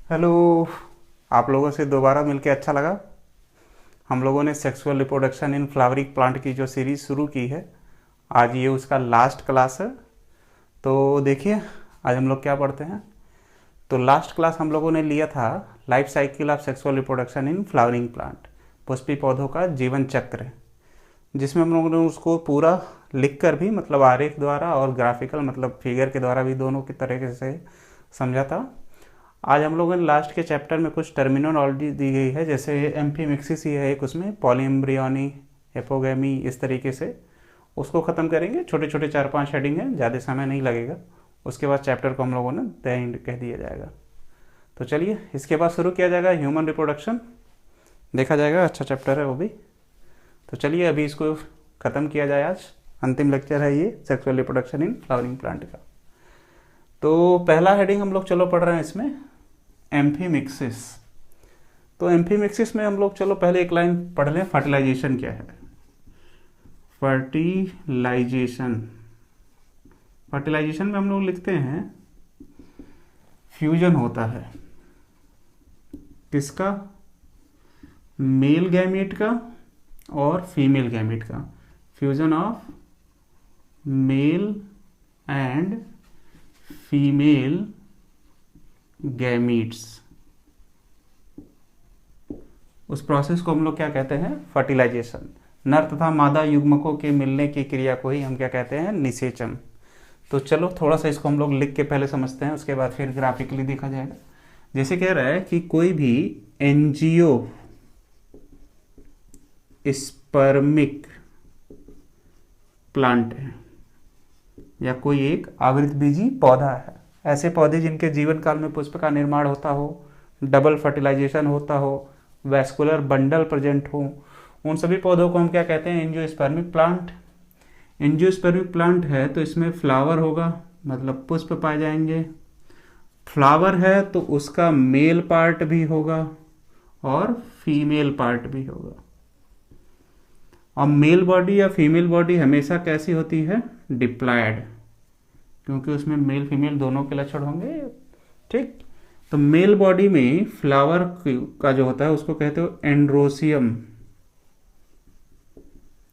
Hello. आप लोगों से दोबारा मिलके अच्छा लगा। हम लोगों ने sexual reproduction in flowering plant की जो सीरीज़ शुरू की है, आज ये उसका लास्ट क्लास है। तो देखिए, आज हम लोग क्या पढ़ते हैं। तो लास्ट क्लास हम लोगों ने लिया था life cycle of sexual reproduction in flowering plant, Pushpi पौधों का जीवन चक्र, जिसमें हम लोगों ने उसको पूरा लिख कर भी, मतलब आरेख द्वारा और ग्राफिकल मतलब फिगर के द्वारा भी, दोनों की तरीके से समझा था। आज हम लोगों ने लास्ट के चैप्टर में कुछ टर्मिनोलॉजी दी गई है, जैसे एम्फीमिक्सिस ही है एक, उसमें पॉलीएम्ब्रियोनी, एपोगेमी, इस तरीके से उसको ख़त्म करेंगे। छोटे छोटे 4-5 हेडिंग हैं, ज़्यादा समय नहीं लगेगा। उसके बाद चैप्टर को हम लोगों ने द एंड कह दिया जाएगा। तो चलिए, इसके बाद शुरू किया जाएगा ह्यूमन रिप्रोडक्शन, देखा जाएगा। अच्छा चैप्टर है वो भी। तो चलिए अभी इसको ख़त्म किया जाए। आज अंतिम लेक्चर है ये, sexual reproduction in flowering plant का। तो पहला हेडिंग हम लोग चलो पढ़ रहे हैं इसमें, एम्फीमिक्सिस। तो एम्फीमिक्सिस में हम लोग चलो पहले एक लाइन पढ़ लें, फर्टिलाइजेशन क्या है। फर्टिलाइजेशन, फर्टिलाइजेशन में हम लोग लिखते हैं फ्यूजन होता है किसका, मेल गैमीट का और फीमेल गैमीट का। Fusion of male and female gametes, उस प्रोसेस को हम लोग क्या कहते हैं, फर्टिलाइजेशन। नर तथा मादा युग्मकों के मिलने की क्रिया को ही हम क्या कहते हैं, निषेचन। तो चलो थोड़ा सा इसको हम लोग लिख के पहले समझते हैं, उसके बाद फिर ग्राफिकली देखा जाएगा। जैसे कह रहा है कि कोई भी एनजीओ स्पर्मिक प्लांट है या कोई एक आवृतबीजी पौधा है, ऐसे पौधे जिनके जीवन काल में पुष्प का निर्माण होता हो, डबल फर्टिलाइजेशन होता हो, वैस्कुलर बंडल प्रेजेंट हो, उन सभी पौधों को हम क्या कहते हैं, एंजियोस्पर्मिक प्लांट। एंजियोस्पर्मिक प्लांट है तो इसमें फ्लावर होगा, मतलब पुष्प पाए जाएंगे। फ्लावर है तो उसका मेल पार्ट भी होगा और फीमेल पार्ट भी होगा। और मेल बॉडी या फीमेल बॉडी हमेशा कैसी होती है, डिप्लॉयड, क्योंकि उसमें मेल फीमेल दोनों के लक्षण होंगे। ठीक। तो मेल बॉडी में फ्लावर का जो होता है उसको कहते हो एंड्रोसियम,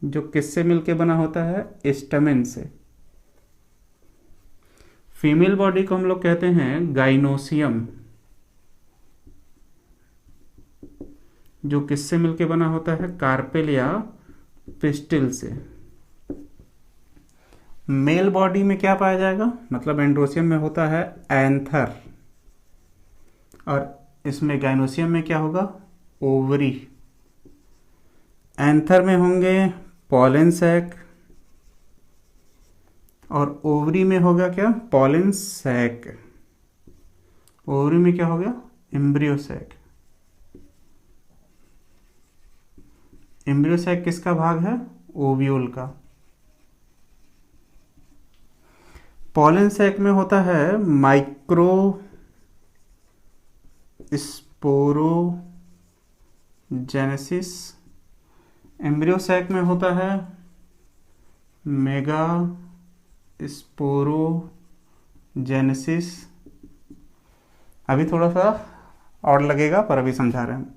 जो किससे मिलके बना होता है, स्टमेन से। फीमेल बॉडी को हम लोग कहते हैं गाइनोसियम, जो किससे मिलके बना होता है, कार्पेल या पिस्टिल से। मेल बॉडी में क्या पाया जाएगा, मतलब एंड्रोसियम में होता है एंथर, और इसमें गाइनोसियम में क्या होगा, ओवरी। एंथर में होंगे पॉलन सैक और ओवरी में होगा क्या, पॉलन सैक। ओवरी में क्या हो गया, एम्ब्रियो सैक। एम्ब्रियो सैक किसका भाग है, ओव्यूल का। पॉलन सैक में होता है माइक्रो स्पोरोजेनेसिस। एम्ब्रियो सैक में होता है मेगा स्पोरोजेनेसिस। अभी थोड़ा सा और लगेगा पर अभी समझा रहे हैं।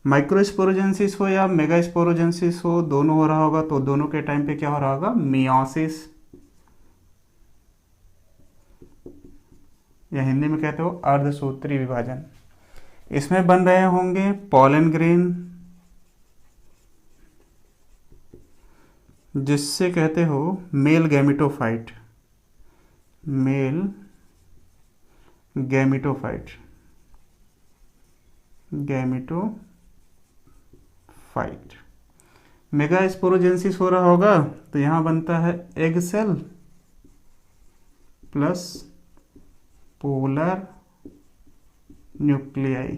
माइक्रो स्पोरोजेनेसिस हो या मेगा स्पोरोजेनेसिस हो, दोनों हो रहा होगा, तो दोनों के टाइम पे क्या हो रहा होगा, मियोसिस, या हिंदी में कहते हो अर्धसूत्री विभाजन। इसमें बन रहे होंगे पॉलन ग्रेन, जिससे कहते हो male gametophyte, male gametophyte, gametophyte. Megasporogenesis हो रहा होगा तो यहां बनता है egg cell plus polar nuclei.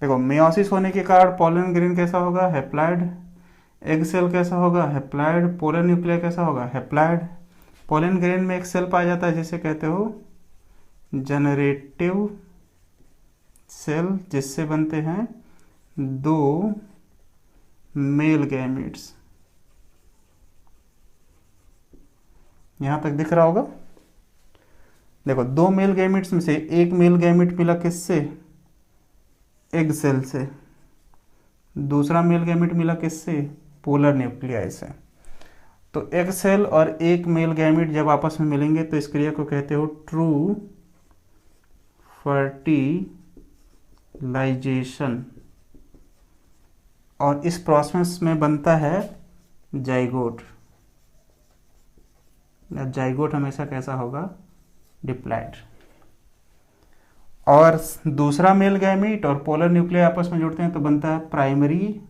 देखो, मियोसिस होने के कारण पॉलन ग्रेन कैसा होगा, हैप्लॉइड। एग सेल कैसा होगा, हैप्लॉइड। पोलर न्यूक्लियाई कैसा होगा, हैप्लॉइड। पोलन ग्रेन में एक सेल पाया जाता है जिसे कहते हो जनरेटिव सेल, जिससे बनते हैं दो मेल गैमेट्स। यहां तक दिख रहा होगा। देखो, दो मेल गैमेट्स में से एक मेल गैमेट मिला किससे? एग सेल से। दूसरा मेल गैमेट मिला किससे? पोलर न्यूक्लियाई से। तो एग सेल और एक मेल गैमेट जब आपस में मिलेंगे तो इस क्रिया को कहते हो ट्रू फर्टिलाइजेशन, और इस प्रोसेस में बनता है जाइगोट। जाइगोट हमेशा कैसा होगा? डिप्लॉइड। और दूसरा मेल गैमेट और पोलर न्यूक्लियाई आपस में जुड़ते हैं तो बनता है प्राइमरी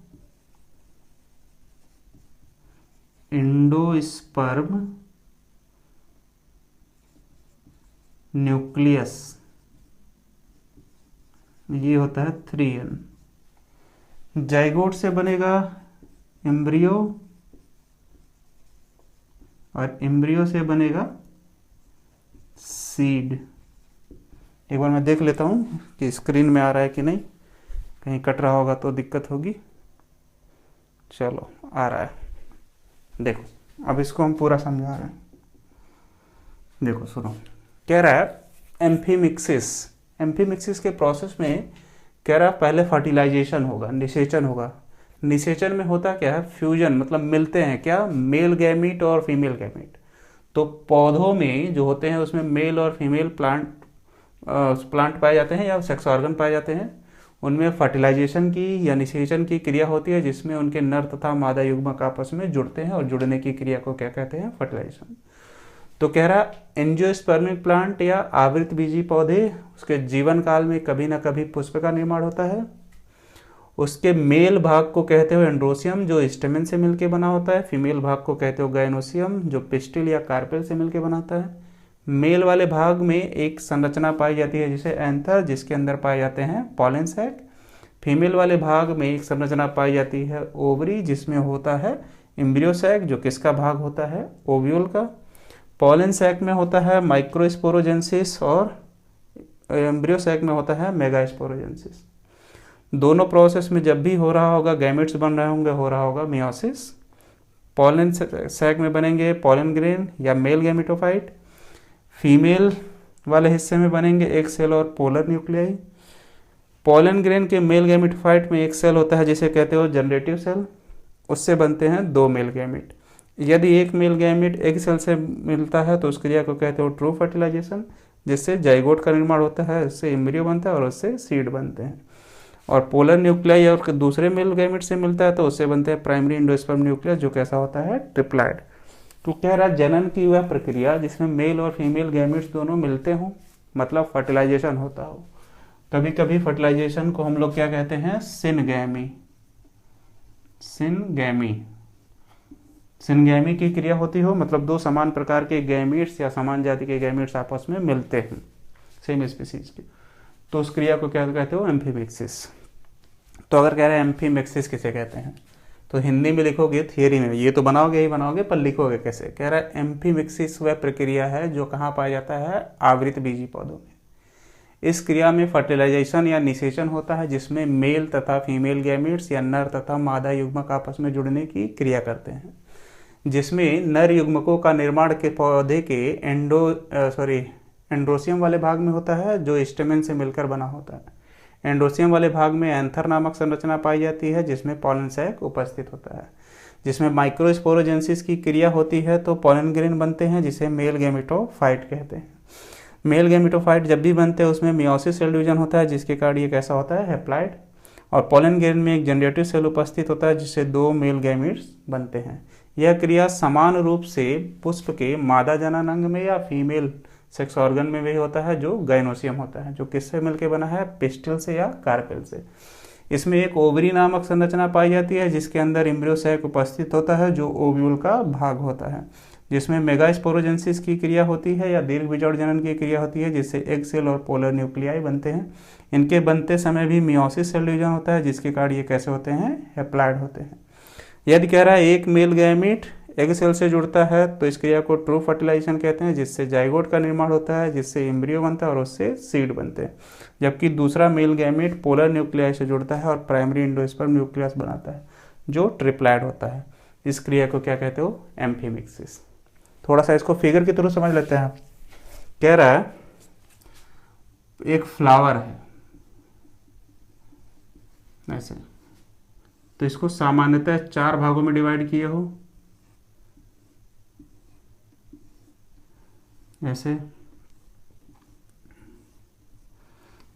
एंडोस्पर्म न्यूक्लियस, ये होता है 3N। जाइगोट से बनेगा एम्ब्रियो, और एम्ब्रियो से बनेगा सीड। एक बार मैं देख लेता हूँ कि स्क्रीन में आ रहा है कि नहीं, कहीं कट रहा होगा तो दिक्कत होगी। चलो, आ रहा है। देखो, अब इसको हम पूरा समझा रहे हैं। देखो सुनो, कह रहा है एम्फीमिक्सिस। एम्फीमिक्सिस के प्रोसेस में कह रहा है पहले फर्टिलाइजेशन होगा, निषेचन होगा। निषेचन में होता क्या है? फ्यूजन, मतलब मिलते हैं क्या? मेल गैमीट और फीमेल गैमीट। तो पौधों में जो होते हैं उसमें मेल और फीमेल प्लांट पाए जाते हैं या सेक्स ऑर्गन पाए जाते हैं। उनमें फर्टिलाइजेशन की या निषेचन की क्रिया होती है, जिसमें उनके नर तथा मादा युग्मक आपस में जुड़ते हैं, और जुड़ने की क्रिया को क्या कहते हैं? फर्टिलाइजेशन। तो कह रहा एंजियोस्पर्मिक प्लांट या आवृत बीजी पौधे, उसके जीवन काल में कभी ना कभी पुष्प का निर्माण होता है। उसके मेल भाग को कहते हो एंड्रोसियम, जो स्टेमेन से मिलकर बना होता है। फीमेल भाग को कहते हो गायनोसियम, जो पिस्टिल या कार्पेल से मिलकर बनाता है। मेल वाले भाग में एक संरचना पाई जाती है जिसे एंथर, जिसके अंदर पाए जाते हैं पॉलन सैक। फीमेल वाले भाग में एक संरचना पाई जाती है ओवरी, जिसमें होता है एम्ब्रियो सैक, जो किसका भाग होता है? ओव्यूल का। पॉलन सैक में होता है माइक्रोस्पोरोजेंसिस, और एम्ब्रियो सैक में होता है मेगास्पोरोजेंसिस। दोनों प्रोसेस में जब भी हो रहा होगा, गैमेट्स बन रहे होंगे, हो रहा होगा मियोसिस। पॉलन सैक में बनेंगे पॉलन ग्रेन या मेल गैमेटोफाइट। फीमेल वाले हिस्से में बनेंगे एक सेल और पोलर न्यूक्लियाई। पॉलन ग्रेन के मेल गैमेटोफाइट में एक सेल होता है जिसे कहते हो जनरेटिव सेल, उससे बनते हैं दो मेल गैमेट। यदि एक मेल गैमेट एक सेल से मिलता है तो उस क्रिया को कहते हो ट्रू फर्टिलाइजेशन, जिससे जाइगोट का निर्माण होता है, उससे एम्ब्रियो बनता है और उससे सीड बनते हैं। और पोलर न्यूक्लियाई और दूसरे मेल गैमेट से मिलता है तो उससे बनते हैं प्राइमरी एंडोस्पर्म न्यूक्लियस, जो कैसा होता है? ट्रिप्लॉइड। तो कह रहा जनन की वह प्रक्रिया जिसमें मेल और फीमेल गैमेट्स दोनों मिलते हों, मतलब फर्टिलाइजेशन होता हो। कभी कभी फर्टिलाइजेशन को हम लोग क्या कहते हैं? सिनगैमी। सिनगैमी की क्रिया होती हो, मतलब दो समान प्रकार के गैमेट्स या समान जाति के गैमेट्स आपस में मिलते हैं सेम स्पीसीज के, तो उस क्रिया को क्या कहते हो? एम्फीमिक्सिस। तो अगर कह रहे हैं एम्फीमिक्सिस किसे कहते हैं, तो हिंदी में लिखोगे, थियरी में ये तो बनाओगे ही बनाओगे, पर लिखोगे कैसे? कह रहा है एम्फीमिक्सिस वह प्रक्रिया है जो कहाँ पाया जाता है? आवृत बीजी पौधों में। इस क्रिया में फर्टिलाइजेशन या निषेचन होता है, जिसमें मेल तथा फीमेल गैमेट्स या नर तथा मादा युग्मक आपस में जुड़ने की क्रिया करते हैं, जिसमें नर युग्मकों का निर्माण के पौधे के एंड्रोसियम वाले भाग में होता है, जो स्टेमेन से मिलकर बना होता है। एंड्रोसियम वाले भाग में एंथर नामक संरचना पाई जाती है, जिसमें पॉलन सैक उपस्थित होता है, जिसमें माइक्रोस्पोरोजेंसिस की क्रिया होती है तो पॉलन ग्रेन बनते हैं, जिसे मेल गैमेटोफाइट कहते हैं। मेल गैमेटोफाइट जब भी बनते हैं उसमें मियोसिस सेल डिवीजन होता है, जिसके कारण ये कैसा होता है? हैप्लॉइड। और पॉलन ग्रेन में एक जनरेटिव सेल उपस्थित होता है, जिससे दो मेल गैमेट्स बनते हैं। यह क्रिया समान रूप से पुष्प के मादा जनन अंग में या फीमेल सेक्स ऑर्गन में भी होता है, जो गायनोसियम होता है, जो किससे मिलकर बना है? पिस्टिल से या कार्पेल से। इसमें एक ओवरी नामक संरचना पाई जाती है, जिसके अंदर एम्ब्रियो सैक उपस्थित होता है, जो ओव्यूल का भाग होता है, जिसमें मेगास्पोरोजेंसिस की क्रिया होती है या दीर्घ बीजोड़ जनन की क्रिया होती है, जिससे एग सेल और पोलर न्यूक्लियाई बनते हैं। इनके बनते समय भी मियोसिस सेल डिवीजन होता है, जिसके कारण ये कैसे होते हैं? हैप्लॉइड होते हैं। यदि कह रहा है एक मेल गैमेट एग सेल से जुड़ता है तो इस क्रिया को ट्रू फर्टिलाइजेशन कहते हैं, जिससे जाइगोट का निर्माण होता है, जिससे एम्ब्रियो बनता है और उससे सीड बनते हैं। जबकि दूसरा मेल गैमेट पोलर न्यूक्लियाई से जुड़ता है और प्राइमरी एंडोस्पर्म न्यूक्लियस बनाता है, जो ट्रिप्लॉइड होता है। इस क्रिया को क्या कहते हो? एम्फीमिक्सिस। थोड़ा सा इसको फिगर के थ्रू समझ लेते हैं। कह रहा है एक फ्लावर है ऐसे, तो इसको सामान्यतः 4 भागों में डिवाइड किए हो ऐसे।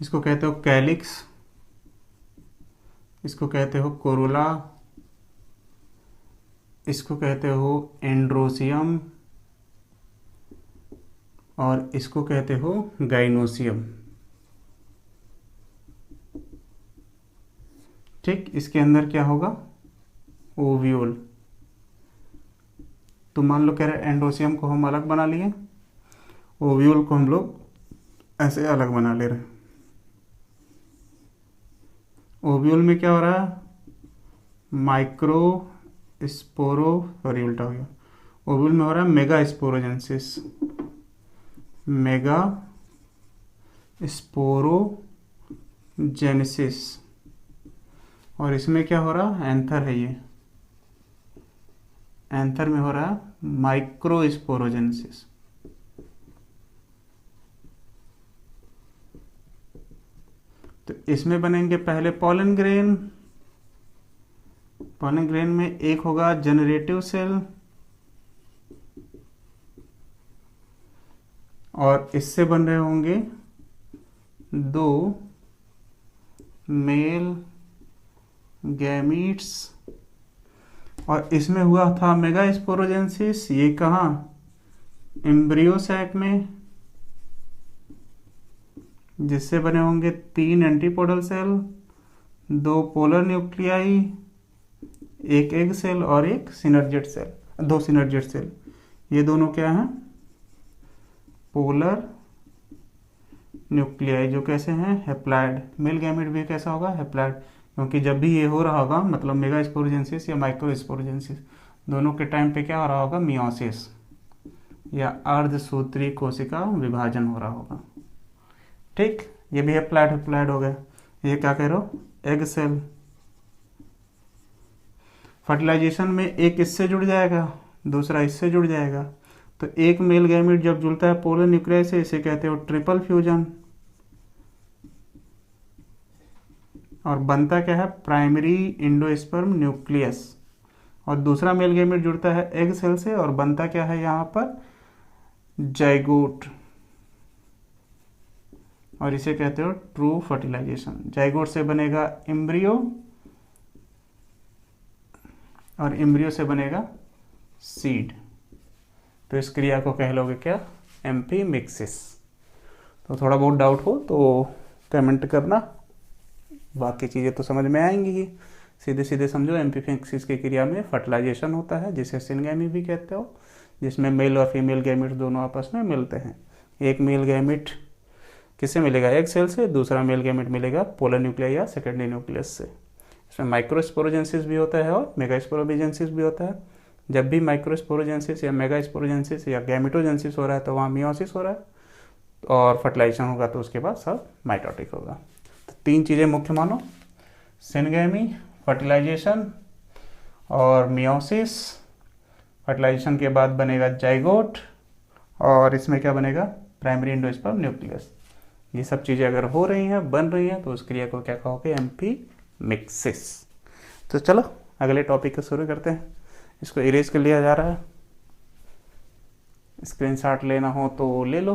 इसको कहते हो कैलिक्स, इसको कहते हो कोरोला, इसको कहते हो एंड्रोसियम, और इसको कहते हो गाइनोसियम। ठीक, इसके अंदर क्या होगा, ओव्यूल। तो मान लो कह रहे एंड्रोसियम को हम अलग बना लिए, ओव्यूल को हम लोग ऐसे अलग बना ले रहे हैं। ओव्यूल में क्या हो रहा है, माइक्रो स्पोरो, उल्टा हो गया, ओव्यूल में हो रहा है मेगा स्पोरोजेंसिस, मेगा स्पोरोजेनेसिस, और इसमें क्या हो रहा है, एंथर है ये, एंथर में हो रहा है माइक्रो स्पोरोजेनेसिस। तो इसमें बनेंगे पहले पॉलन ग्रेन, पॉलन ग्रेन में एक होगा जनरेटिव सेल, और इससे बन रहे होंगे 2 मेल गैमीट्स, और इसमें हुआ था मेगा स्पोरोजेंसिस, ये कहाँ, एम्ब्रियो सैक में, जिससे बने होंगे 3 एंटीपोडल सेल, 2 पोलर न्यूक्लियाई, एक एग सेल और एक सिनर्जेट सेल, 2 सिनर्जेट सेल। ये दोनों क्या हैं, पोलर न्यूक्लियाई, जो कैसे हैं, हैप्लॉइड। मेल गैमेट भी कैसा होगा, हैप्लॉइड, क्योंकि जब भी ये हो रहा होगा, मतलब मेगा स्पोरोजेंसिस या माइक्रो स्पोरोजेंसिस, दोनों के टाइम पे क्या हो रहा होगा, मियोसिस या अर्धसूत्री कोशिका विभाजन हो रहा होगा। ठीक, ये भी हैप्लॉइड, हैप्लॉइड हो गया। ये क्या कह रहे हो, एग सेल। फर्टिलाइजेशन में एक इससे जुड़ जाएगा, दूसरा इससे जुड़ जाएगा, तो एक मेल गैमेट जब जुड़ता है पोलर न्यूक्लियस से, इसे कहते हो ट्रिपल फ्यूजन, और बनता क्या है, प्राइमरी इंडोस्पर्म न्यूक्लियस। और दूसरा मेल गैमेट जुड़ता है एग सेल से, और बनता क्या है यहाँ पर, जाइगोट, और इसे कहते हो ट्रू फर्टिलाइजेशन। जाइगोट से बनेगा एम्ब्रियो, और एम्ब्रियो से बनेगा सीड। तो इस क्रिया को कह लोगे क्या, एम्फीमिक्सिस। तो थोड़ा बहुत डाउट हो तो कमेंट करना, बाकी चीज़ें तो समझ में आएंगी ही। सीधे सीधे समझो, एम्फीमिक्सिस की क्रिया में फर्टिलाइजेशन होता है, जिसे सिनगैमी भी कहते हो, जिसमें मेल और फीमेल गैमेट दोनों आपस में मिलते हैं। एक मेल गैमेट किससे मिलेगा, एग सेल से, दूसरा मेल गैमेट मिलेगा पोलर न्यूक्लियस या सेकेंडरी न्यूक्लियस से। इसमें माइक्रोस्पोरोजेंसिस भी होता है और मेगास्पोरोजेंसिस भी होता है। जब भी माइक्रोस्पोरोजेंसिस या मेगास्पोरोजेंसिस या गैमेटोजेंसिस हो रहा है तो वहाँ मियोसिस हो रहा है, और फर्टिलाइजेशन होगा तो उसके बाद सब माइटोटिक होगा। तो 3 चीज़ें मुख्य मानो, सिनगैमी, फर्टिलाइजेशन और मियोसिस। फर्टिलाइजेशन के बाद बनेगा जाइगोट, और इसमें क्या बनेगा, प्राइमरी एंडोस्पर्म न्यूक्लियस। ये सब चीज़ें अगर हो रही हैं, बन रही हैं, तो उस क्रिया को क्या कहोगे, एम्फीमिक्सिस। तो चलो अगले टॉपिक को शुरू करते हैं। इसको इरेज कर लिया जा रहा है, स्क्रीनशॉट लेना हो तो ले लो।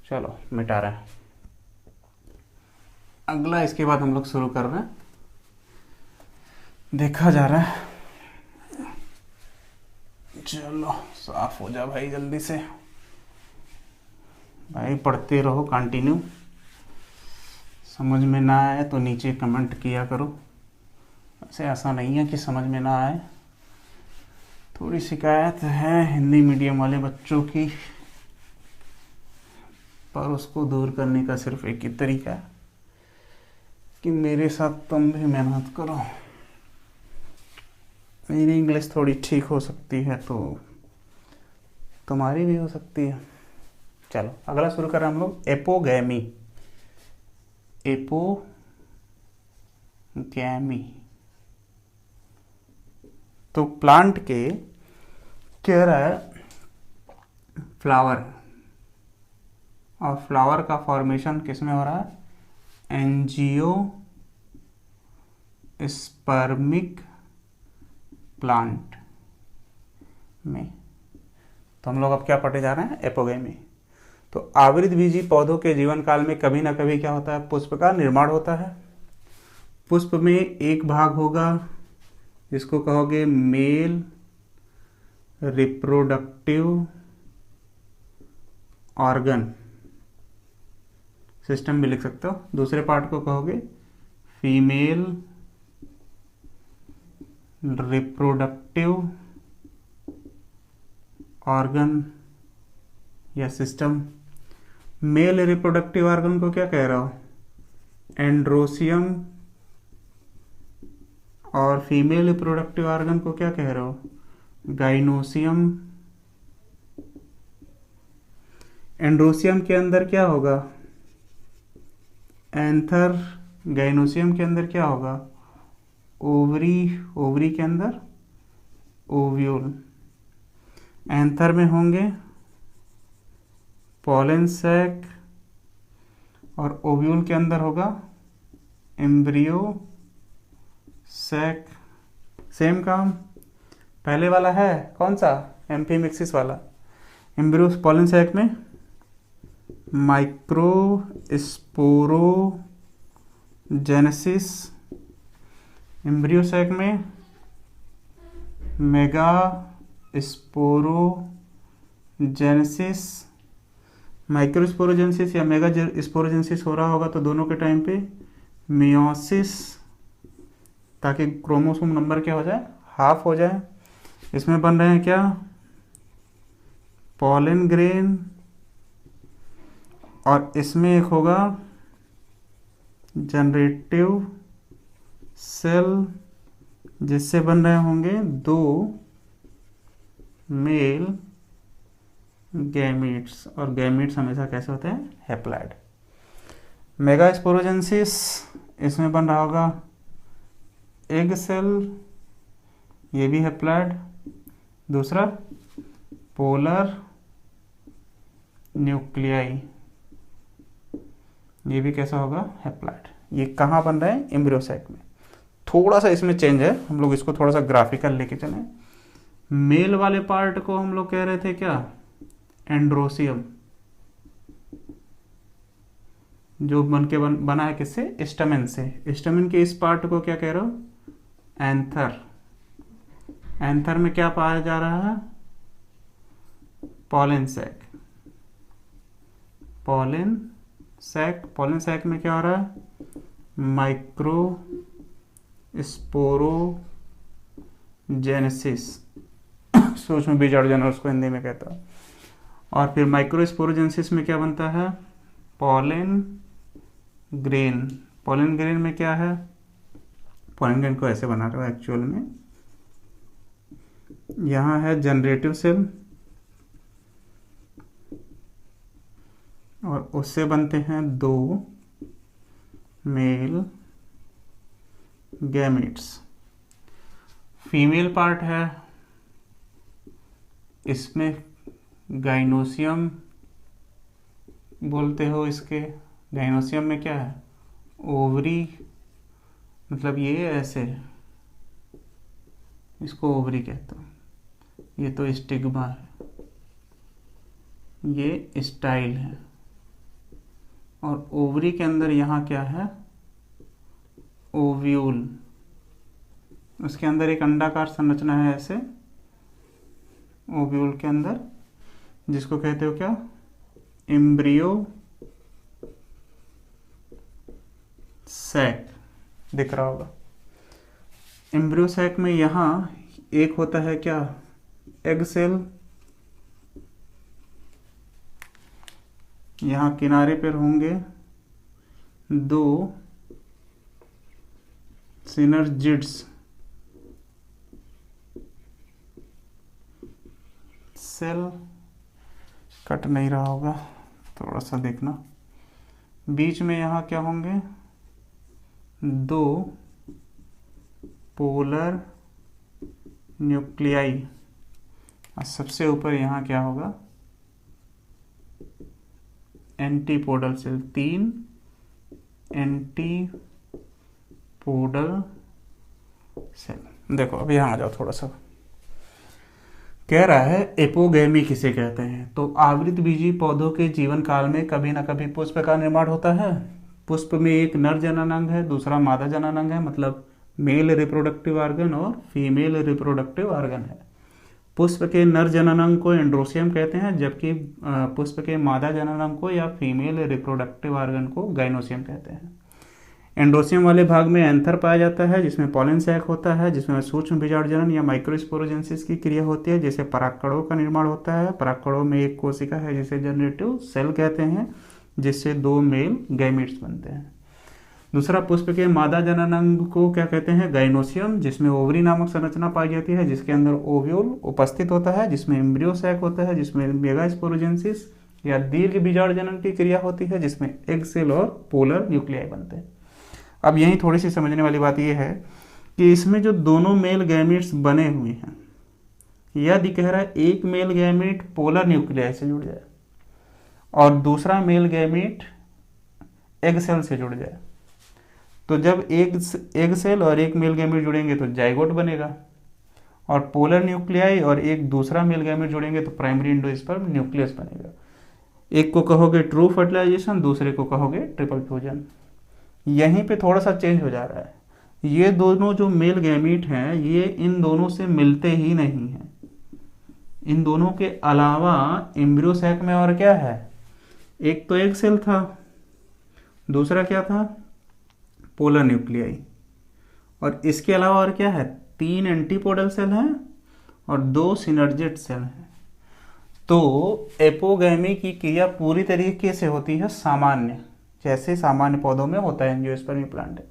चलो मिटा रहे हैं अगला, इसके बाद हम लोग शुरू कर रहे हैं, देखा जा रहा है। चलो साफ हो जा भाई जल्दी से, भाई पढ़ते रहो कंटिन्यू। समझ में ना आए तो नीचे कमेंट किया करो। ऐसे ऐसा नहीं है कि समझ में ना आए, थोड़ी शिकायत है हिंदी मीडियम वाले बच्चों की, पर उसको दूर करने का सिर्फ एक ही तरीका है कि मेरे साथ तुम भी मेहनत करो। मेरी इंग्लिश थोड़ी ठीक हो सकती है तो तुम्हारी भी हो सकती है। चलो अगला शुरू कर रहे हैं हम लोग, एपोगैमी। एपोगैमी तो प्लांट के कह रहा है फ्लावर और फ्लावर का फॉर्मेशन किस में हो रहा है? एंजियोस्पर्मिक प्लांट में। तो हम लोग अब क्या पढ़ने जा रहे हैं? एपोगेमी। तो आवृतबीजी पौधों के जीवन काल में कभी ना कभी क्या होता है? पुष्प का निर्माण होता है। पुष्प में एक भाग होगा जिसको कहोगे मेल रिप्रोडक्टिव ऑर्गन सिस्टम भी लिख सकते हो। दूसरे पार्ट को कहोगे फीमेल रिप्रोडक्टिव ऑर्गन या सिस्टम। मेल रिप्रोडक्टिव ऑर्गन को क्या कह रहा हो? एंड्रोसियम। और फीमेल रिप्रोडक्टिव ऑर्गन को क्या कह रहे हो? गाइनोसियम। एंड्रोसियम के अंदर क्या होगा? एंथर। गाइनोसियम के अंदर क्या होगा? ओवरी। ओवरी के अंदर ओव्यूल। एंथर में होंगे पॉलन सैक और ओव्यूल के अंदर होगा एम्ब्रियो सैक। सेम काम पहले वाला है, कौन सा? एम्फीमिक्सिस वाला। एम्ब्रियो पॉलन सैक में माइक्रोस्पोरोजेनेसिस। एम्ब्रियो सैक में मेगा स्पोरोजेनेसिस। माइक्रोस्पोरोजेनेसिस या मेगा स्पोरोजेनेसिस हो रहा होगा तो दोनों के टाइम पे मियोसिस, ताकि क्रोमोसोम नंबर क्या हो जाए? हाफ हो जाए। इसमें बन रहे हैं क्या? Pollen grain. और इसमें एक होगा जनरेटिव सेल, जिससे बन रहे होंगे 2 मेल गैमीट्स। और गैमीट्स हमेशा कैसे होते हैं? हैप्लॉइड। मेगा स्पोरोजेनेसिस, इसमें बन रहा होगा एग सेल, ये भी हैप्लॉइड। दूसरा पोलर न्यूक्लियाई, ये भी कैसा होगा? हैप्लॉइड। ये कहाँ बन रहे हैं? एम्ब्रियो सैक में। थोड़ा सा इसमें चेंज है, हम लोग इसको थोड़ा सा ग्राफिकल लेके चले। मेल वाले पार्ट को हम लोग कह रहे थे क्या? एंड्रोसियम, जो बना है किससे? स्टैमेन से। स्टैमेन के इस पार्ट को क्या कह रहे हो? एंथर। एंथर में क्या पाया जा रहा है? Pollen sac. Pollen sac. Pollen sac में क्या हो रहा है? Microsporogenesis. सूक्ष्म बीजाणुजनन उसको हिंदी में कहता है। और फिर माइक्रो स्पोरोजेनेसिस में क्या बनता है? Pollen grain. पॉलन ग्रेन में क्या है? पॉलन ग्रेन को ऐसे बना रहा हूँ एक्चुअल में, यहाँ है जनरेटिव सेल और उससे बनते हैं 2 मेल गैमेट्स। फीमेल पार्ट है, इसमें गाइनोसियम बोलते हो इसके। गाइनोसियम में क्या है? ओवरी, मतलब ये ऐसे, इसको ओवरी कहते हो। ये तो स्टिग्मा है, ये स्टाइल है। और ओवरी के अंदर यहाँ क्या है? ओव्यूल। उसके अंदर एक अंडाकार संरचना है ऐसे ओव्यूल के अंदर, जिसको कहते हो क्या? Embryo sac. दिख रहा होगा। एम्ब्रियो सैक में यहाँ एक होता है क्या? Egg cell. यहाँ किनारे पर होंगे 2 सिनर्जिड्स सेल। कट नहीं रहा होगा, थोड़ा सा देखना। बीच में यहाँ क्या होंगे? 2 पोलर न्यूक्लियाई। और सबसे ऊपर यहाँ क्या होगा? Antipodal cell, 3 antipodal cell. देखो अब यहाँ आ जाओ थोड़ा सा, कह रहा है एपोगैमी किसे कहते हैं। तो आवृत बीजी पौधों के जीवन काल में कभी ना कभी पुष्प का निर्माण होता है। पुष्प में एक नर जननांग है, दूसरा मादा जननांग है, मतलब मेल रिप्रोडक्टिव ऑर्गन और फीमेल रिप्रोडक्टिव ऑर्गन है। पुष्प के नर जननांग को एंड्रोसियम कहते हैं, जबकि पुष्प के मादा जननांग को या फीमेल रिप्रोडक्टिव ऑर्गन को गाइनोसियम कहते हैं। एंडोसियम वाले भाग में एंथर पाया जाता है, जिसमें पॉलन सैक होता है, जिसमें सूक्ष्म बीजाणु जनन या माइक्रोस्पोरोजेंसिस की क्रिया होती है, जिससे परागकणों का निर्माण होता है। परागकणों में एक कोशिका है जिसे जनरेटिव सेल कहते हैं, जिससे 2 मेल गैमीट्स बनते हैं। दूसरा, पुष्प के मादा जननांग को क्या कहते हैं, गाइनोसियम, जिसमें ओवरी नामक संरचना पाई जाती है, जिसके अंदर ओव्यूल उपस्थित होता है, जिसमें एम्ब्रियो सैक होता है, जिसमें मेगास्पोरोजेंसिस या दीर्घ बीजाणु जनन की क्रिया होती है, जिसमें एग सेल और पोलर न्यूक्लियाई बनते हैं। अब यही थोड़ी सी समझने वाली बात यह है कि इसमें जो दोनों मेल गैमीट्स बने हुए हैं, यदि कह रहा है एक मेल गैमीट पोलर न्यूक्लियाई से जुड़ जाए और दूसरा मेल गैमीट एग सेल से जुड़ जाए, तो जब एग सेल और एक मेल गैमीट जुड़ेंगे तो जाइगोट बनेगा, और पोलर न्यूक्लियाई और एक दूसरा मेल गैमीट जुड़ेंगे तो प्राइमरी एंडोस्पर्म न्यूक्लियस बनेगा। एक को कहोगे ट्रू फर्टिलाइजेशन, दूसरे को कहोगे ट्रिपल फ्यूजन। यहीं पे थोड़ा सा चेंज हो जा रहा है। ये दोनों जो मेल गैमीट हैं ये इन दोनों से मिलते ही नहीं हैं। इन दोनों के अलावा एम्ब्रियो सैक में और क्या है, एक तो एग सेल था, दूसरा क्या था, पोलर न्यूक्लियाई, और इसके अलावा और क्या है, 3 एंटीपोडल सेल हैं और 2 सिनर्जिड सेल हैं। तो एपोगैमी की क्रिया पूरी तरीके से होती है सामान्य, जैसे सामान्य पौधों में होता है एंजियोस्पर्मी प्लांट है।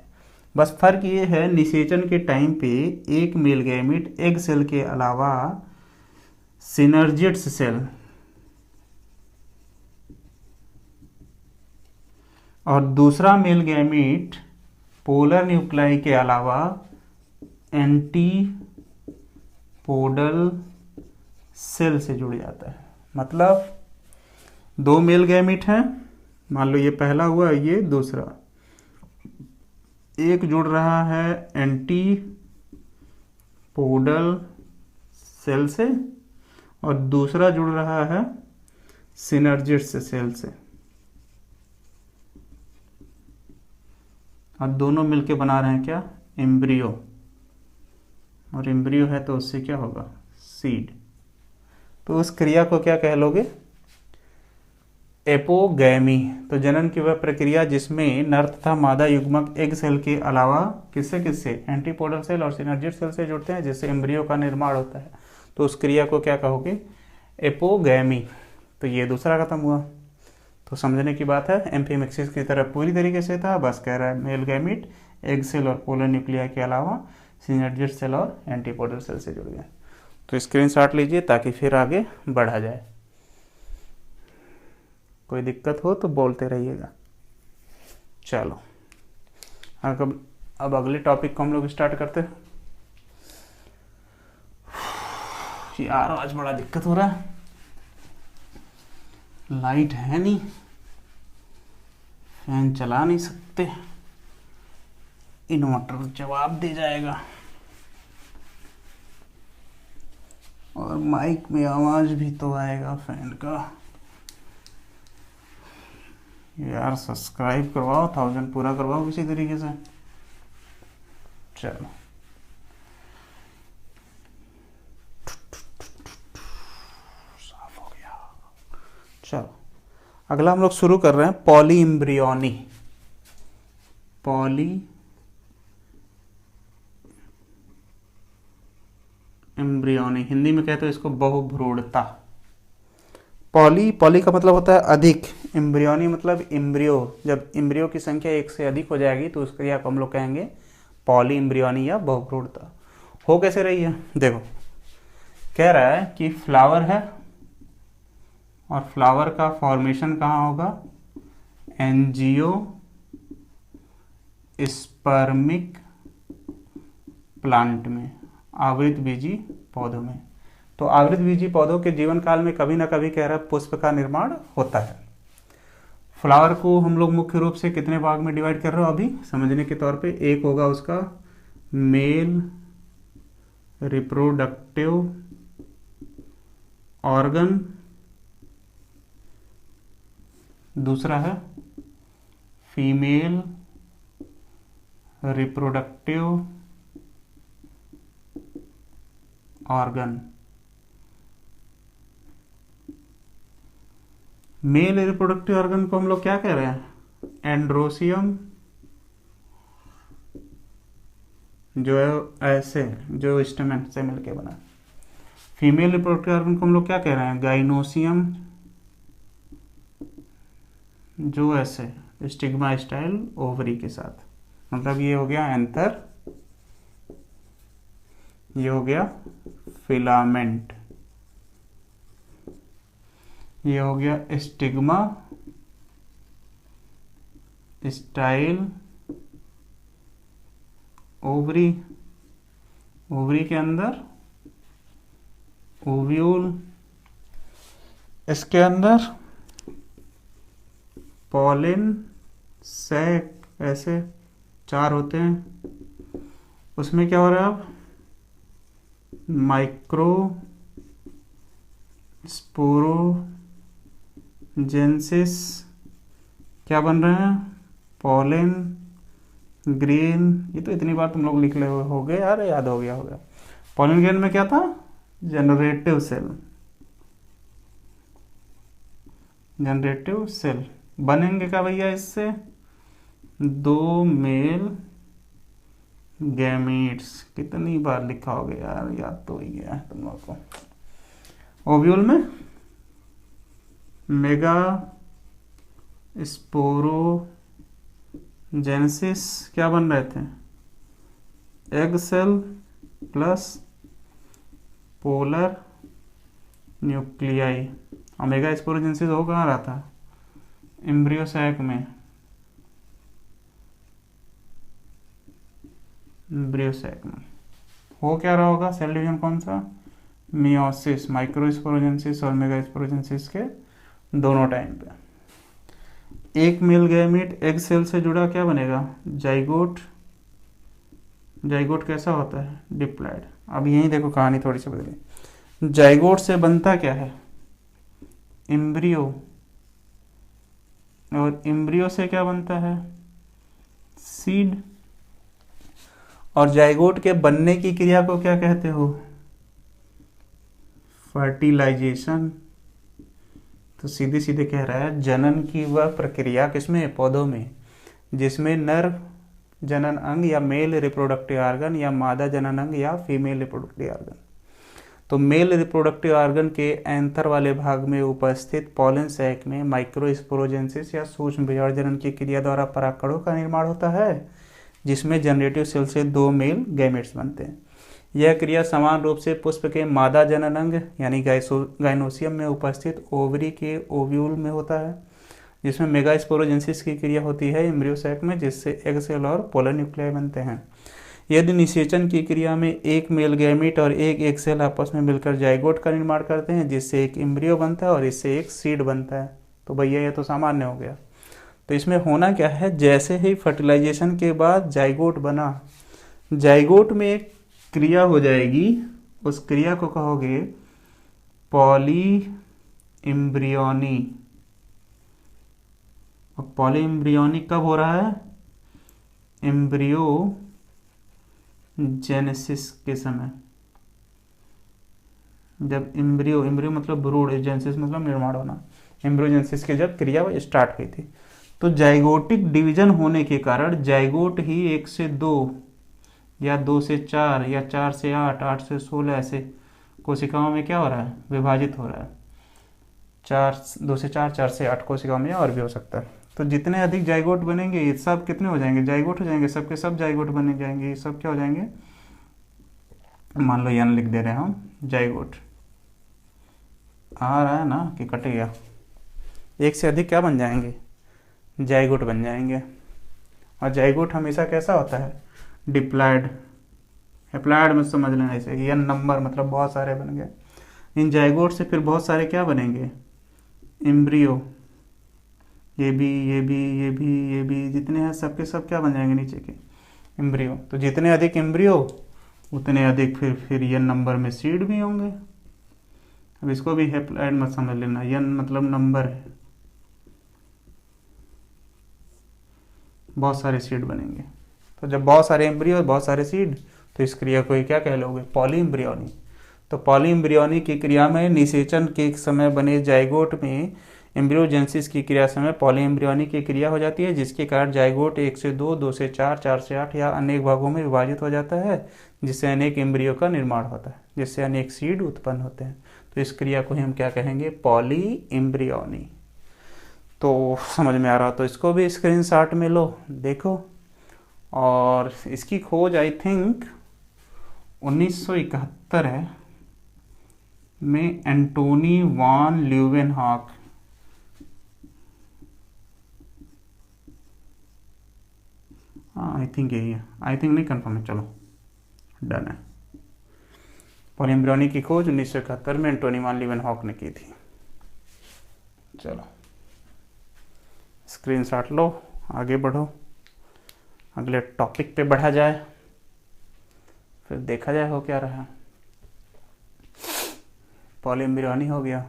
बस फर्क ये है, निषेचन के टाइम पे एक मेल गैमीट एग सेल के अलावा सिनर्जिड्स सेल और दूसरा मेल गैमीट पोलर न्यूक्लियाई के अलावा एंटीपोडल सेल से जुड़ जाता है। मतलब 2 मेल गैमीट हैं, मान लो ये पहला हुआ, ये दूसरा, एक जुड़ रहा है एंटीपोडल सेल से और दूसरा जुड़ रहा है सिनर्जिड्स सेल से, और दोनों मिलके बना रहे हैं क्या, एम्ब्रियो, और एम्ब्रियो है तो उससे क्या होगा, सीड। तो उस क्रिया को क्या कह लोगे, एपोगैमी। तो जनन की वह प्रक्रिया जिसमें नर तथा मादा युग्मक एग सेल के अलावा किससे एंटीपोडल सेल और सिनर्जिड सेल से जुड़ते हैं, जिससे एम्ब्रियो का निर्माण होता है, तो उस क्रिया को क्या कहोगे, एपोगैमी। तो ये दूसरा खत्म हुआ। तो समझने की बात है, एम्फीमिक्सिस की तरह पूरी तरीके से था, बस कह रहा है मेल गैमीट एग सेल और पोलर न्यूक्लिया के अलावा सिनर्जिड सेल और एंटीपोडल सेल से जुड़ गए। तो स्क्रीनशॉट लीजिए ताकि फिर आगे बढ़ा जाए। कोई दिक्कत हो तो बोलते रहिएगा। चलो अब अगले टॉपिक को हम लोग स्टार्ट करते हैं। यार आज बड़ा दिक्कत हो रहा है, लाइट है नहीं, फैन चला नहीं सकते, इन्वर्टर जवाब दे जाएगा, और माइक में आवाज भी तो आएगा फैन का। यार सब्सक्राइब करवाओ, 1000 पूरा करवाओ किसी तरीके से। चलो साफ हो गया। चलो अगला हम लोग शुरू कर रहे हैं poly embryony. Poly embryony, Hindi में कहते हैं इसको बहुभ्रूणता। पॉली का मतलब होता है अधिक, एम्ब्रियोनी मतलब एम्ब्रियो। जब एम्ब्रियो की संख्या 1 से अधिक हो जाएगी तो उस क्रिया को हम लोग कहेंगे पॉली एम्ब्रियोनी या बहुभ्रूणता। हो कैसे रही है, देखो कह रहा है कि फ्लावर है और फ्लावर का फॉर्मेशन कहाँ होगा, एंजियोस्पर्मिक प्लांट में, आवृत बीजी पौधों में। तो आवृत बीजी पौधों के जीवन काल में कभी ना कभी कह रहा है पुष्प का निर्माण होता है। फ्लावर को हम लोग मुख्य रूप से कितने भाग में डिवाइड कर रहे हो अभी समझने के तौर पे। एक होगा उसका मेल रिप्रोडक्टिव ऑर्गन, दूसरा है female reproductive organ. Male reproductive organ को हम लोग क्या कह रहे हैं, एंड्रोसियम, जो है ऐसे जो स्टेमेन से मिलके बना। फीमेल रिप्रोडक्टिव ऑर्गन को हम लोग क्या कह रहे हैं, गाइनोसियम, जो ऐसे स्टिग्मा स्टाइल ओवरी के साथ। मतलब ये हो गया एंथर, ये हो गया फिलामेंट, ये हो गया स्टिग्मा स्टाइल ओवरी। ओवरी के अंदर ओव्यूल, इसके अंदर पॉलिन सैक, ऐसे 4 होते हैं। उसमें क्या हो रहा है अब, माइक्रो स्पोरोजेंसिस क्या बन रहे हैं, पॉलिन ग्रेन। ये तो इतनी बार तुम लोग लिख ले हो गए यार, याद हो गया होगा। पॉलिन ग्रेन में क्या था, जनरेटिव सेल, जनरेटिव सेल बनेंगे क्या भैया, इससे 2 मेल गैमीट्स। कितनी बार लिखा हो गया यार, याद तो ही गया तुम लोग को। ओव्यूल में मेगा स्पोरोजेनेसिस क्या बन रहे थे, egg cell plus polar nuclei. और मेगा स्पोरोजेनेसिस हो कहाँ रहा था, एम्ब्रियो सैक में, एम्ब्रियो सैक में हो क्या रहा होगा, सेल डिवीजन कौन सा, मियोसिस। माइक्रो स्पोरोजेनेसिस और मेगा स्पोरोजेनेसिस के दोनों टाइम पे। एक मेल गैमीट एग सेल से जुड़ा क्या बनेगा, जाइगोट। जाइगोट कैसा होता है, डिप्लॉयड। अब यही देखो कहानी थोड़ी सी बदली। जाइगोट से बनता क्या है, एम्ब्रियो, और एम्ब्रियो से क्या बनता है, सीड। और जाइगोट के बनने की क्रिया को क्या कहते हो, फर्टिलाइजेशन। तो सीधे सीधे कह रहा है जनन की वह प्रक्रिया किसमें, पौधों में, जिसमें नर जनन अंग या मेल रिप्रोडक्टिव ऑर्गन या मादा जनन अंग या फीमेल रिप्रोडक्टिव ऑर्गन। तो मेल रिप्रोडक्टिव ऑर्गन के एंथर वाले भाग में उपस्थित पॉलन सैक में माइक्रोस्पोरोजेनेसिस या सूक्ष्म बीजाणु जनन की क्रिया द्वारा परागकणों का निर्माण होता है, जिसमें जनरेटिव सेल से 2 मेल गैमेट्स बनते हैं। यह क्रिया समान रूप से पुष्प के मादा जनन अंग यानी गाइनोसियम में उपस्थित ओवरी के ओव्यूल में होता है, जिसमें मेगा स्पोरोजेनेसिस की क्रिया होती है एम्ब्रियो सैक में, जिससे एग सेल और पोलर न्यूक्लियाई बनते हैं। यदि निषेचन की क्रिया में एक मेल गैमीट और एक एग सेल आपस में मिलकर जाइगोट का निर्माण करते हैं, जिससे एक एम्ब्रियो बनता है और इससे एक सीड बनता है। तो भैया ये तो सामान्य हो गया। तो इसमें होना क्या है, जैसे ही फर्टिलाइजेशन के बाद जाइगोट बना, जाइगोट में एक क्रिया हो जाएगी, उस क्रिया को कहोगे पॉली एम्ब्रियोनी। और पॉली एम्ब्रियोनी कब हो रहा है, एम्ब्रियो जेनेसिस के समय। जब एम्ब्रियो, एम्ब्रियो मतलब ब्रूड, जेनेसिस मतलब निर्माण होना, एम्ब्रियोजेनेसिस की जब क्रिया स्टार्ट हुई थी। तो जाइगोटिक डिवीजन होने के कारण जाइगोट ही 1 से 2 या 2 से 4 या 4 से 8, 8 से 16 ऐसे कोशिकाओं में क्या हो रहा है, विभाजित हो रहा है। 2 से 4, 4 से 8 कोशिकाओं में, और भी हो सकता है। तो जितने अधिक जाइगोट बनेंगे ये सब कितने हो जाएंगे, जाइगोट हो जाएंगे, सबके सब जाइगोट बने जाएंगे। ये सब क्या हो जाएंगे, मान लो यहाँ लिख दे रहे हैं हम जाइगोट। आ रहा है ना कि कट गया, 1 से अधिक क्या बन जाएंगे, जाइगोट बन जाएंगे। और जाइगोट हमेशा कैसा होता है, डिप्लॉयड। हैप्लॉयड में समझ लेना, ऐसे ये नंबर मतलब बहुत सारे बन गए। इन जाइगोट से फिर बहुत सारे क्या बनेंगे, एम्ब्रियो। ये भी, ये भी, ये भी, ये भी, जितने हैं सबके सब क्या बन जाएंगे नीचे के? एम्ब्रियो। तो जितने अधिक एम्ब्रियो उतने अधिक फिर यन नंबर में सीड भी होंगे। अब इसको भी हैप्लॉइड मत समझ लेना, यन मतलब नंबर है, बहुत सारे सीड बनेंगे। तो जब बहुत सारे एम्ब्रियो और बहुत सारे सीड, तो इस क्रिया को क्या कह लोगे? पॉलीएम्ब्रियोनी। तो पॉलीएम्ब्रियोनी की क्रिया में निषेचन के समय बने जाइगोट में एम्ब्रियोजेनेसिस की क्रिया समय पॉलीएम्ब्रियोनी की क्रिया हो जाती है, जिसके कारण जाइगोट 1 से 2, 2 से 4, 4 से 8 या अनेक भागों में विभाजित हो जाता है, जिससे अनेक एम्ब्रियो का निर्माण होता है, जिससे अनेक सीड उत्पन्न होते हैं। तो इस क्रिया को ही हम क्या कहेंगे? पॉलीएम्ब्रियोनी। तो समझ में आ रहा हो तो इसको भी स्क्रीनशॉट में लो, देखो। और इसकी खोज आई थिंक 1971 है में एंटोनी वान ल्यूवेनहॉक, हाँ आई थिंक यही है, आई थिंक नहीं कंफर्म है, चलो डन है। पॉलीएम्ब्रियोनी की खोज 1971 में एंटोनी वान ल्यूवेनहॉक ने की थी। चलो स्क्रीनशॉट लो, आगे बढ़ो, अगले टॉपिक पे बढ़ा जाए, फिर देखा जाए हो क्या रहा। पॉलीएम्ब्रियोनी हो गया,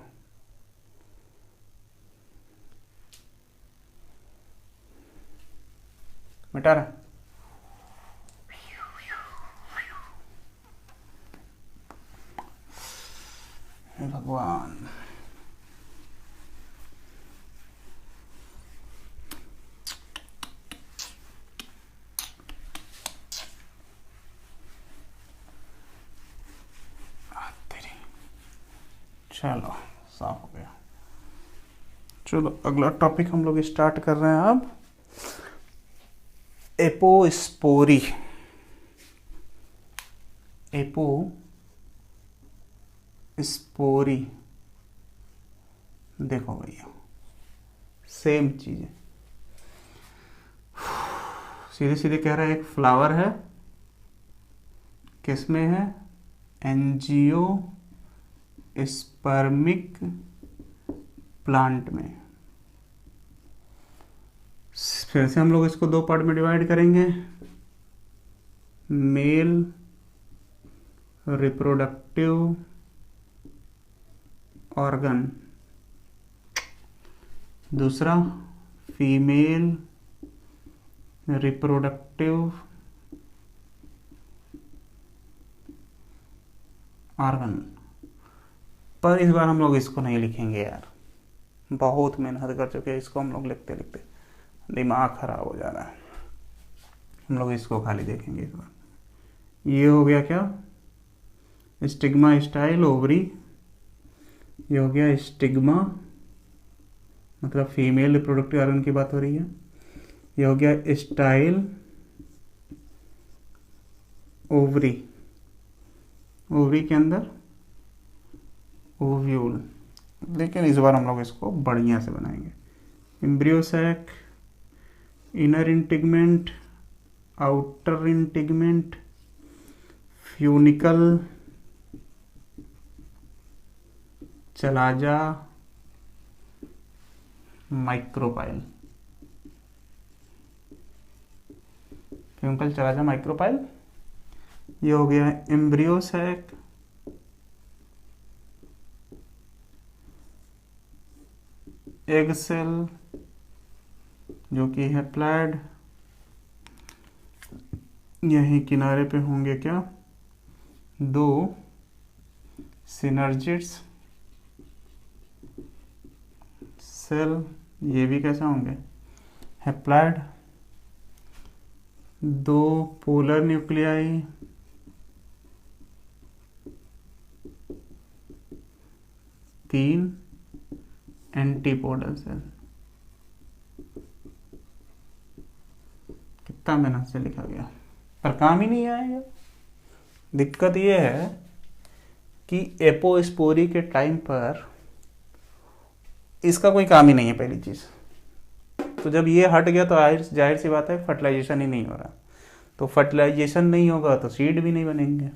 मिटा रहा। भगवान, चलो साफ हो गया। चलो अगला टॉपिक हम लोग स्टार्ट कर रहे हैं अब। एपोस्पोरी। एपोस्पोरी, देखो भैया सेम चीज है, सीधे सीधे कह रहा है एक फ्लावर है, किसमें है? एंजियो स्पर्मिक प्लांट में। फिर से हम लोग इसको दो पार्ट में डिवाइड करेंगे। मेल रिप्रोडक्टिव ऑर्गन, दूसरा फीमेल रिप्रोडक्टिव ऑर्गन। पर इस बार हम लोग इसको नहीं लिखेंगे यार, बहुत मेहनत कर चुके हैं इसको हम लोग लिखते लिखते, दिमाग खराब हो जा रहा है। हम लोग इसको खाली देखेंगे इस बार। ये हो गया क्या? स्टिग्मा स्टाइल ओवरी, ये हो गया स्टिग्मा, मतलब फीमेल रिप्रोडक्टिव ऑर्गन की बात हो रही है। ये हो गया स्टाइल ओवरी, ओवरी के अंदर ओव्यूल। लेकिन इस बार हम लोग इसको बढ़िया से बनाएंगे। Embryo sac, inner integument, outer integument, funicle, chalaza, micropyle. Funicle, chalaza, micropyle. ये हो गया एम्ब्रियो सैक, एग सेल जो कि है प्लैड, यही किनारे पे होंगे क्या? दो सिनर्जिड्स सेल, ये भी कैसे होंगे? हैप्लॉइड। दो पोलर न्यूक्लियाई, तीन एंटीपोडल सेल। कितना मेहनत से लिखा गया, पर काम ही नहीं आएगा। दिक्कत यह है कि एपोस्पोरी के टाइम पर इसका कोई काम ही नहीं है, पहली चीज। तो जब ये हट गया तो जाहिर सी बात है फर्टिलाइजेशन ही नहीं हो रहा। तो फर्टिलाइजेशन नहीं होगा तो सीड भी नहीं बनेंगे।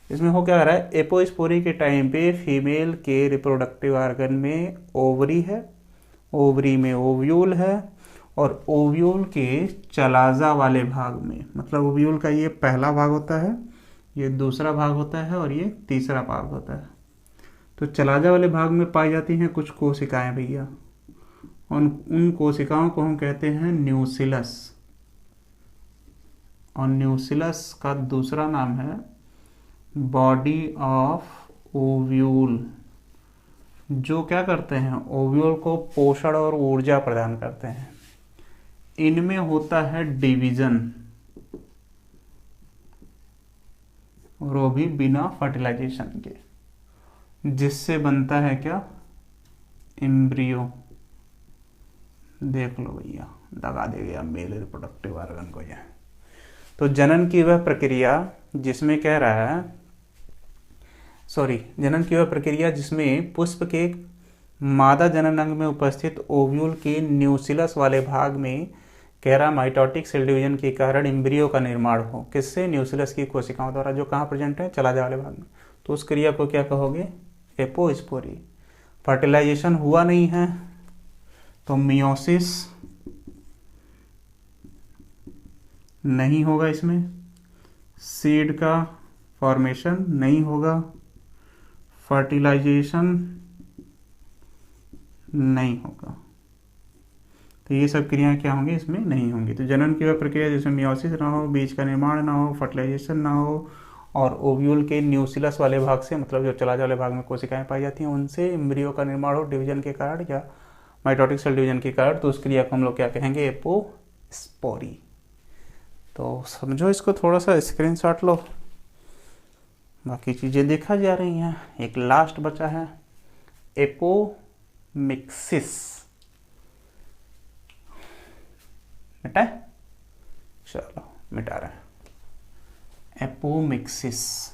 इसमें हो क्या रहा है? एपोस्पोरी के टाइम पे फीमेल के रिप्रोडक्टिव ऑर्गन में ओवरी है ओवरी में ओव्यूल है, और ओव्यूल के चलाजा वाले भाग में, मतलब ओव्यूल का ये पहला भाग होता है, ये दूसरा भाग होता है, और ये तीसरा भाग होता है। तो चलाजा वाले भाग में पाई जाती हैं कुछ कोशिकाएं भैया, उन कोशिकाओं को हम कहते हैं न्यूसिलस, और न्यूसिलस का दूसरा नाम है बॉडी ऑफ ओव्यूल, जो क्या करते हैं, ओव्यूल को पोषण और ऊर्जा प्रदान करते हैं। इनमें होता है डिवीजन, और वो भी बिना फर्टिलाइजेशन के, जिससे बनता है क्या, एम्ब्रियो। देख लो भैया, दगा दे गया मेल रिप्रोडक्टिव ऑर्गन को यह। तो जनन की वह प्रक्रिया जिसमें कह रहा है, जनन की वह प्रक्रिया जिसमें पुष्प के मादा जनन अंग में उपस्थित ओव्यूल के न्यूसिलस वाले भाग में कह रहा माइटोटिक सेल डिवीजन के कारण एम्ब्रियो का निर्माण हो, किससे, न्यूसिलस की कोशिकाओं द्वारा, जो कहाँ प्रेजेंट है, चलाजा वाले भाग में। तो उस क्रिया को क्या कहोगे, एपोस्पोरी। फर्टिलाइजेशन हुआ नहीं है तो मियोसिस नहीं होगा, इसमें सीड का फॉर्मेशन नहीं होगा, फर्टिलाइजेशन नहीं होगा, तो ये सब क्रियाएं क्या होंगी, इसमें नहीं होंगी। तो जनन की वह प्रक्रिया जिसमें मियोसिस ना हो, बीज का निर्माण ना हो, फर्टिलाइजेशन ना हो, और ओव्यूल के न्यूसिलस वाले भाग से, मतलब जो चलाजा वाले भाग में कोशिकाएं पाई जाती हैं, उनसे एम्ब्रियो का निर्माण हो डिवीजन के कारण या माइटोटिक सेल डिवीजन के कारण, तो उस क्रिया को हम लोग क्या कहेंगे, एपोस्पोरी। तो समझो इसको, थोड़ा सा स्क्रीनशॉट लो, बाकी चीज़ें देखा जा रही हैं। एक लास्ट बचा है एपोमिक्सिस, मिटा है, चलो मिटा रहे हैं, एपोमिक्सिस।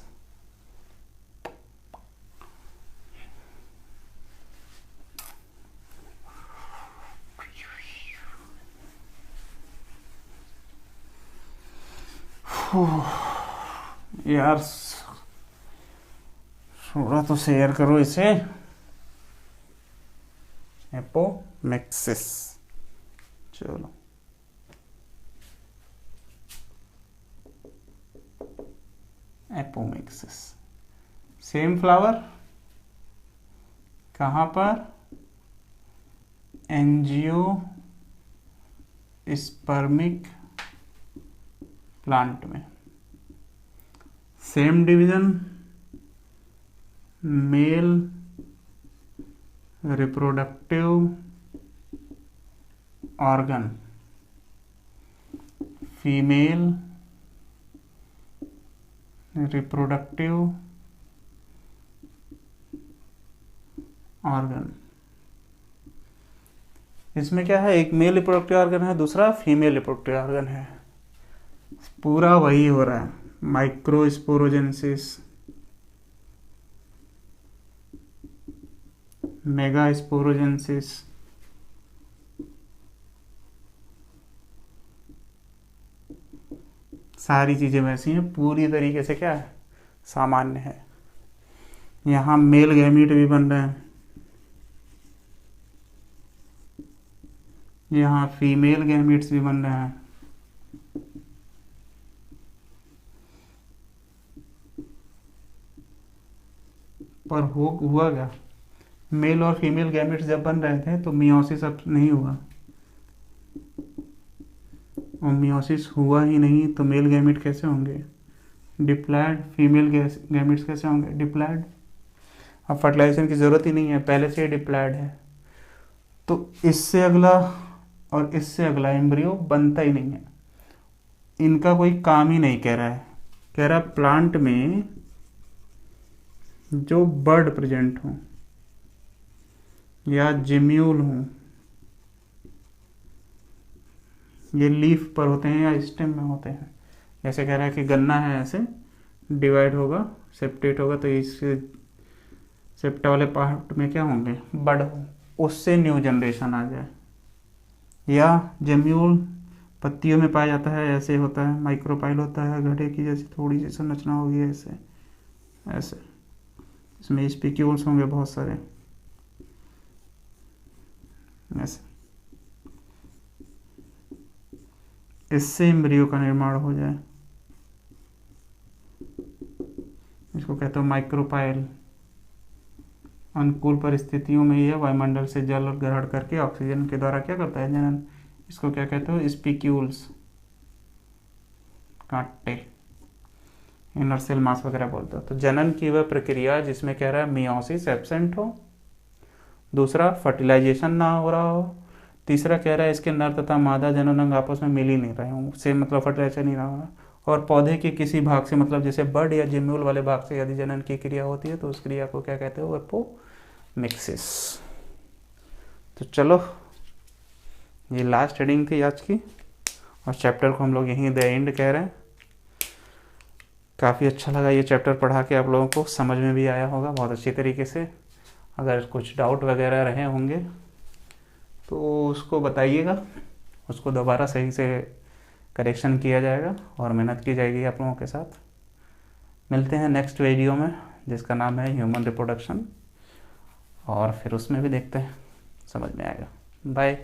यार थोड़ा तो शेयर करो इसे, एपोमिक्सिस। चलो एपोमिक्सिस, सेम फ्लावर, कहाँ पर, एंजियोस्पर्मिक प्लांट में, same division, male reproductive organ, female reproductive organ. इसमें क्या है, एक मेल रिप्रोडक्टिव ऑर्गन है, दूसरा फीमेल रिप्रोडक्टिव ऑर्गन है, पूरा वही हो रहा है, माइक्रोस्पोरोजेनेसिस, मेगास्पोरोजेनेसिस, सारी चीजें वैसी हैं, पूरी तरीके से क्या है, सामान्य है। यहाँ मेल गैमीट भी बन रहे हैं, यहाँ फीमेल गैमीट्स भी बन रहे हैं, पर हुआ क्या, मेल और फीमेल गैमेट्स जब बन रहे थे तो मियोसिस अब नहीं हुआ, और मियोसिस हुआ ही नहीं तो मेल गैमेट कैसे होंगे, डिप्लॉयड, फीमेल गैमेट्स कैसे होंगे, डिप्लॉयड। अब फर्टिलाइजेशन की ज़रूरत ही नहीं है, पहले से ही डिप्लॉयड है, तो इससे अगला और इससे अगला एम्ब्रियो बनता ही नहीं है, इनका कोई काम ही नहीं, कह रहा है, कह रहा प्लांट में जो बर्ड प्रेजेंट हो या जिम्यूल हो, ये लीफ पर होते हैं या स्टेम में होते हैं, जैसे कह रहा है कि गन्ना है, ऐसे डिवाइड होगा, सेप्टेट होगा, तो इस सेप्टा वाले पार्ट में क्या होंगे, बर्ड हो, उससे न्यू जनरेशन आ जाए। या जेम्यूल पत्तियों में पाया जाता है, ऐसे होता है, माइक्रोपाइल होता है, घड़े की जैसी थोड़ी सी संरचना होगी, ऐसे ऐसे, इसमें स्पिक्यूल्स होंगे बहुत सारे, ऐसे इससे एम्ब्रियो का निर्माण हो जाए, इसको कहते हैं माइक्रोपाइल। अनुकूल परिस्थितियों में यह वायुमंडल से जल ग्रहण करके ऑक्सीजन के द्वारा क्या करता है, जनन। इसको क्या कहते हो, स्पीक्यूल्स, कांटे, इनर सेल मास वगैरह बोलते हो। तो जनन की वह प्रक्रिया जिसमें कह रहा है मियोसिस एब्सेंट हो, दूसरा फर्टिलाइजेशन ना हो रहा हो, तीसरा कह रहा है इसके नर तथा मादा जननांग आपस में मिल ही नहीं रहे हों, से मतलब फर्टिलाइजेशन नहीं रहा होगा, और पौधे के किसी भाग से मतलब जैसे बड या जिम्यूल वाले भाग से यदि जनन की क्रिया होती है तो उस क्रिया को क्या कहते हो, एपोमिक्सिस। तो चलो ये लास्ट हेडिंग थी आज की, और चैप्टर को हम लोग यहीं द एंड कह रहे हैं। काफ़ी अच्छा लगा ये चैप्टर पढ़ा के, आप लोगों को समझ में भी आया होगा बहुत अच्छी तरीके से। अगर कुछ डाउट वगैरह रहे होंगे तो उसको बताइएगा, उसको दोबारा सही से करेक्शन किया जाएगा और मेहनत की जाएगी आप लोगों के साथ। मिलते हैं नेक्स्ट वीडियो में जिसका नाम है ह्यूमन रिप्रोडक्शन, और फिर उसमें भी देखते हैं, समझ में आएगा। बाय।